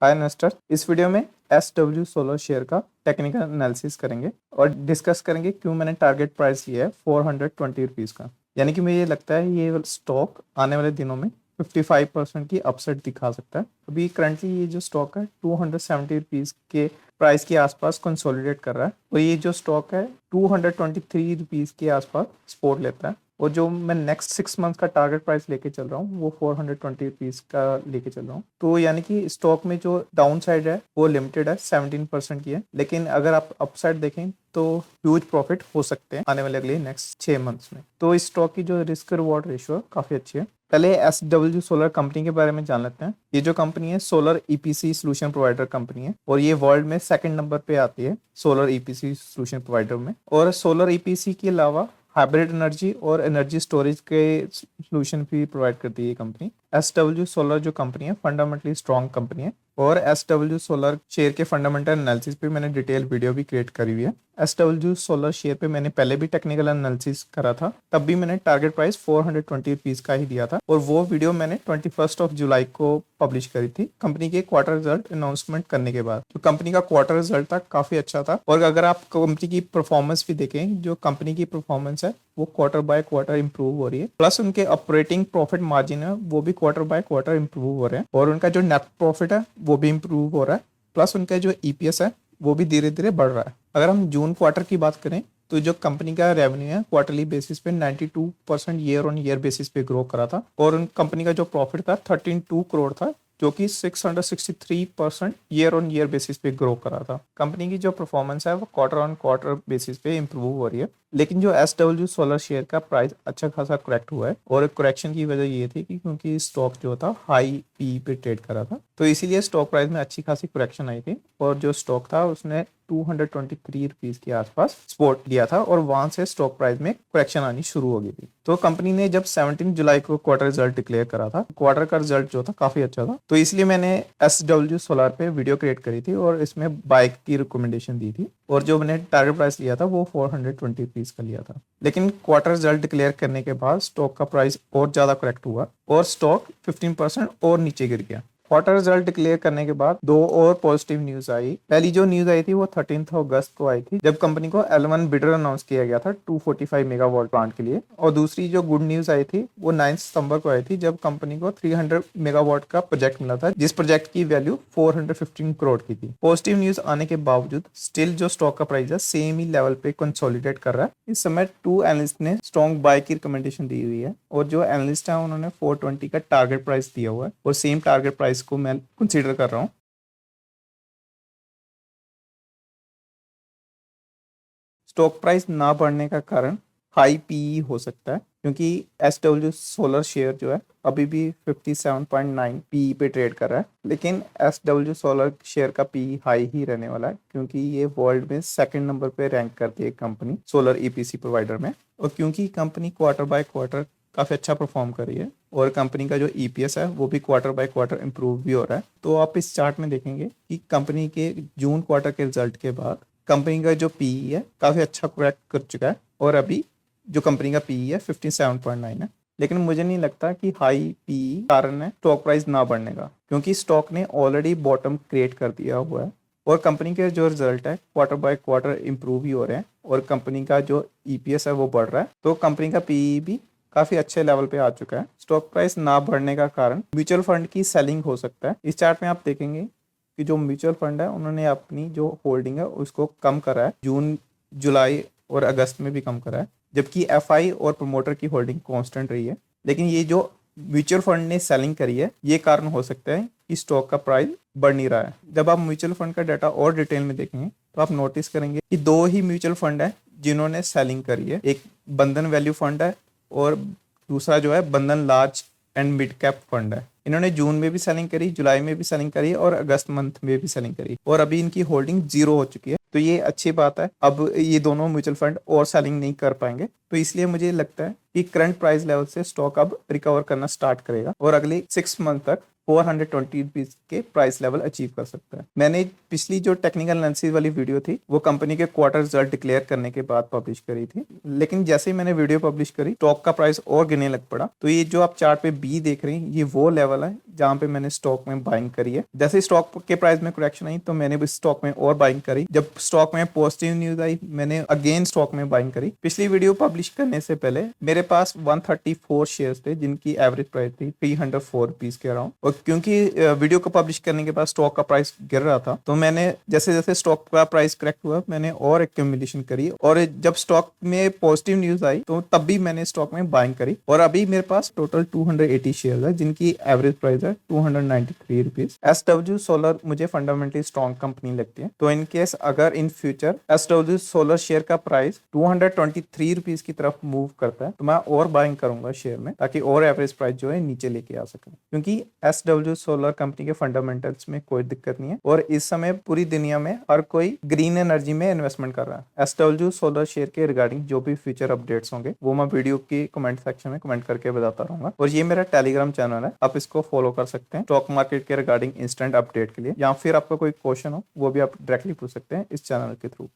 हाय investor, इस video में SW solar share का टेक्निकल एनालिसिस करेंगे और डिस्कस करेंगे क्यों मैंने टारगेट प्राइस लिया है 420 रुपीज़ का। यानी कि मुझे लगता है ये स्टॉक आने वाले दिनों में 55% की अपसाइड दिखा सकता है। अभी करंटली ये जो स्टॉक है 270 रुपीज़ के प्राइस के आसपास कंसोलिडेट कर रहा है और ये जो स्टॉक है 223 रुपीज़ के आसपास सपोर्ट लेता है और जो मैं नेक्स्ट 6 मंथ का टारगेट प्राइस लेके चल रहा हूँ वो 420 रुपीज़ का लेके चल रहा हूँ। तो यानी कि स्टॉक में जो डाउन साइड है वो लिमिटेड है, 17% की है, लेकिन अगर आप अपसाइड देखें तो ह्यूज प्रॉफिट हो सकते हैं आने वाले अगले नेक्स्ट 6 मंथ्स में। तो इस स्टॉक की जो रिस्क रिवॉर्ड रेशियो है काफ़ी अच्छी है। पहले SW सोलर कंपनी के बारे में जान लेते हैं। ये जो कंपनी है solar EPC solution provider company है और ये वर्ल्ड में सेकंड नंबर पे आती है सोलर EPC सोल्यूशन प्रोवाइडर में। और सोलर EPC के अलावा हाइब्रिड एनर्जी और एनर्जी स्टोरेज के सोल्यूशन भी प्रोवाइड करती है ये कंपनी। SW सोलर जो कंपनी है फंडामेंटली स्ट्रॉन्ग कंपनी है और SW सोलर शेयर के फंडामेंटल एनालिसिस पे मैंने डिटेल वीडियो भी क्रिएट करी हुई है। SW सोलर शेयर पे मैंने पहले भी टेक्निकल एनालिसिस करा था, तब भी मैंने टारगेट प्राइस 420 रुपीज़ का ही दिया था और वो वीडियो मैंने 21 जुलाई को पब्लिश करी थी कंपनी के क्वार्टर रिजल्ट अनाउंसमेंट करने के बाद। तो कंपनी का क्वार्टर रिजल्ट था काफ़ी अच्छा था और अगर आप कंपनी की परफॉर्मेंस भी देखें, जो कंपनी की परफॉर्मेंस है वो क्वार्टर बाय क्वार्टर इंप्रूव हो रही है, प्लस उनके ऑपरेटिंग प्रॉफिट मार्जिन है वो भी क्वार्टर बाय क्वार्टर इंप्रूव हो रहे हैं और उनका जो नेट प्रॉफिट है वो भी इंप्रूव हो रहा है, प्लस उनका जो EPS है वो भी धीरे धीरे बढ़ रहा है। अगर हम जून क्वार्टर की बात करें तो जो कंपनी का रेवेन्यू है क्वार्टरली बेसिस पे 92% ईयर ऑन ईयर बेसिस पे ग्रो करा था और उन कंपनी का जो प्रॉफिट था 132 करोड़ था जो कि 663% ईयर ऑन ईयर बेसिस पे ग्रो करा था। कंपनी की जो परफॉर्मेंस है वो क्वार्टर ऑन क्वार्टर बेसिस पे इंप्रूव हो रही है, लेकिन जो SW सोलर शेयर का प्राइस अच्छा खासा करेक्ट हुआ है और करेक्शन की वजह ये थी कि क्योंकि स्टॉक जो था हाई PE पे ट्रेड करा था, तो इसीलिए स्टॉक प्राइस में अच्छी खासी करेक्शन आई थी और जो स्टॉक था उसने 223 रुपीज़ के आसपास सपोर्ट लिया था और वहां से स्टॉक प्राइस में करेक्शन आनी शुरू हो गई थी। तो कंपनी ने जब 17 जुलाई को क्वार्टर रिजल्ट डिक्लेयर करा था, क्वार्टर का रिजल्ट जो था काफी अच्छा था, तो इसलिए मैंने SW सोलर पे वीडियो क्रिएट करी थी और इसमें बाय की रिकमेंडेशन दी थी और जो मैंने टारगेट प्राइस लिया था वो 420 रुपीज़ का लिया था। लेकिन क्वार्टर रिजल्ट डिक्लेयर करने के बाद स्टॉक का प्राइस और ज्यादा करेक्ट हुआ और स्टॉक 15% और नीचे गिर गया। क्वार्टर रिजल्ट डिक्लेयर करने के बाद दो और पॉजिटिव न्यूज आई। पहली जो न्यूज आई थी वो 13 अगस्त को आई थी जब कंपनी को L1 बिडर अनाउंस किया गया था 245 मेगावाट प्लांट के लिए, और दूसरी जो गुड न्यूज आई थी वो 9 सितंबर को आई थी जब कंपनी को 300 मेगावाट का प्रोजेक्ट मिला था जिस प्रोजेक्ट की वैल्यू 415 करोड़ की थी। पॉजिटिव न्यूज आने के बावजूद स्टिल जो स्टॉक का प्राइस है सेम ही लेवल पे कंसोलिडेट कर रहा है। इस समय 2 एनालिस्ट ने स्ट्रॉन्ग बाय की रिकमेंडेशन दी हुई है और जो एनालिस्ट है उन्होंने 420 का टारगेट प्राइस दिया हुआ है और सेम टारगेट प्राइस को मैं कंसीडर कर रहा हूं। स्टॉक प्राइस ना बढ़ने का कारण हाई PE हो सकता है क्योंकि SW सोलर शेयर जो है अभी भी 57.9 PE पे ट्रेड कर रहा है, लेकिन SW सोलर शेयर का PE हाई ही रहने वाला है क्योंकि ये वर्ल्ड में सेकंड नंबर पे रैंक करती है कंपनी सोलर EPC प्रोवाइडर में, और क्योंकि कंपनी क्वार्टर बाय क्वार्टर काफी अच्छा परफॉर्म कर रही है और कंपनी का जो EPS है वो भी क्वार्टर बाय क्वार्टर इंप्रूव भी हो रहा है। तो आप इस चार्ट में देखेंगे कि कंपनी के जून क्वार्टर के रिजल्ट के बाद कंपनी का जो PE है काफी अच्छा क्रैक कर चुका है और अभी जो कंपनी का PE है 57.9 है, लेकिन मुझे नहीं लगता कि हाई PE कारण है स्टॉक प्राइस ना बढ़ने का क्योंकि स्टॉक ने ऑलरेडी बॉटम क्रिएट कर दिया हुआ है और कंपनी के जो रिजल्ट है क्वार्टर बाय क्वार्टर इंप्रूव ही हो रहे हैं और कंपनी का जो EPS है वो बढ़ रहा है, तो कंपनी का PE भी काफी अच्छे लेवल पे आ चुका है। स्टॉक प्राइस ना बढ़ने का कारण म्यूचुअल फंड की सेलिंग हो सकता है। इस चार्ट में आप देखेंगे कि जो म्यूचुअल फंड है उन्होंने अपनी जो होल्डिंग है उसको कम करा है, जून जुलाई और अगस्त में भी कम करा है, जबकि FI और प्रमोटर की होल्डिंग कांस्टेंट रही है। लेकिन ये जो म्यूचुअल फंड ने सेलिंग करी है ये कारण हो सकता है कि स्टॉक का प्राइस बढ़ नहीं रहा है। जब आप म्यूचुअल फंड का डाटा और डिटेल में देखेंगे तो आप नोटिस करेंगे कि दो ही म्यूचुअल फंड है जिन्होंने सेलिंग करी है, एक बंधन वैल्यू फंड है और दूसरा जो है बंधन large and mid cap fund है। इन्होंने जून में भी सेलिंग करी, जुलाई में भी सेलिंग करी और अगस्त मंथ में भी सेलिंग करी और अभी इनकी होल्डिंग 0 हो चुकी है, तो ये अच्छी बात है। अब ये दोनों म्यूचुअल फंड और सेलिंग नहीं कर पाएंगे, तो इसलिए मुझे लगता है कि करंट प्राइस लेवल से स्टॉक अब रिकवर करना स्टार्ट करेगा और अगले 6 मंथ तक 420 के प्राइस लेवल अचीव कर सकता है। मैंने पिछली जो टेक्निकल एनालिसिस वाली वीडियो थी वो कंपनी के क्वार्टर रिजल्ट डिक्लेयर करने के बाद पब्लिश करी थी, लेकिन जैसे ही मैंने वीडियो पब्लिश करी स्टॉक का प्राइस और गिरने लग पड़ा। तो ये जो आप चार्ट पे बी देख रहे हैं ये वो लेवल है जहां पे मैंने स्टॉक में बाइंग करी है। जैसे स्टॉक के प्राइस में करेक्शन आई तो मैंने भी स्टॉक में और बाइंग करी। जब स्टॉक में पॉजिटिव न्यूज आई मैंने अगेन स्टॉक में बाइंग करी। पिछली वीडियो पब्लिश करने से पहले मेरे पास 134 शेयर्स थे जिनकी एवरेज प्राइस थी 304 रुपीज के अराउंड, और क्योंकि वीडियो को पब्लिश करने के बाद स्टॉक का प्राइस गिर रहा था तो मैंने जैसे जैसे स्टॉक का प्राइस करेक्ट हुआ मैंने और एक्यूमुलेशन करी, और जब स्टॉक में पॉजिटिव न्यूज आई तो तब भी मैंने स्टॉक में बाइंग करी, और अभी मेरे पास टोटल 280 शेयर है जिनकी एवरेज प्राइस है 293 रुपीज। एसडब्ल्यू सोलर मुझे फंडामेंटली स्ट्रॉन्ग कंपनी लगती है, तो इन केस अगर in future SW solar share का प्राइस 223 रुपीज की तरफ मूव करता है तो मैं और बाइंग करूंगा शेयर में ताकि और एवरेज प्राइस जो है नीचे लेके आ सके, क्योंकि एसडब्ल्यू सोलर कंपनी के फंडामेंटल्स में कोई दिक्कत नहीं है और इस समय पूरी दुनिया में हर कोई ग्रीन एनर्जी में इन्वेस्टमेंट कर रहा है। एसडब्ल्यू सोलर शेयर के रिगार्डिंग जो भी फ्यूचर अपडेट्स होंगे वो मैं वीडियो की कमेंट सेक्शन में कमेंट करके बताता रहूंगा, और ये मेरा टेलीग्राम चैनल है, आप इसको फॉलो कर सकते हैं स्टॉक मार्केट के रिगार्डिंग इंस्टेंट अपडेट के लिए, या फिर आपका कोई क्वेश्चन हो वो भी आप डायरेक्टली पूछ सकते हैं इस चैनल के थ्रू।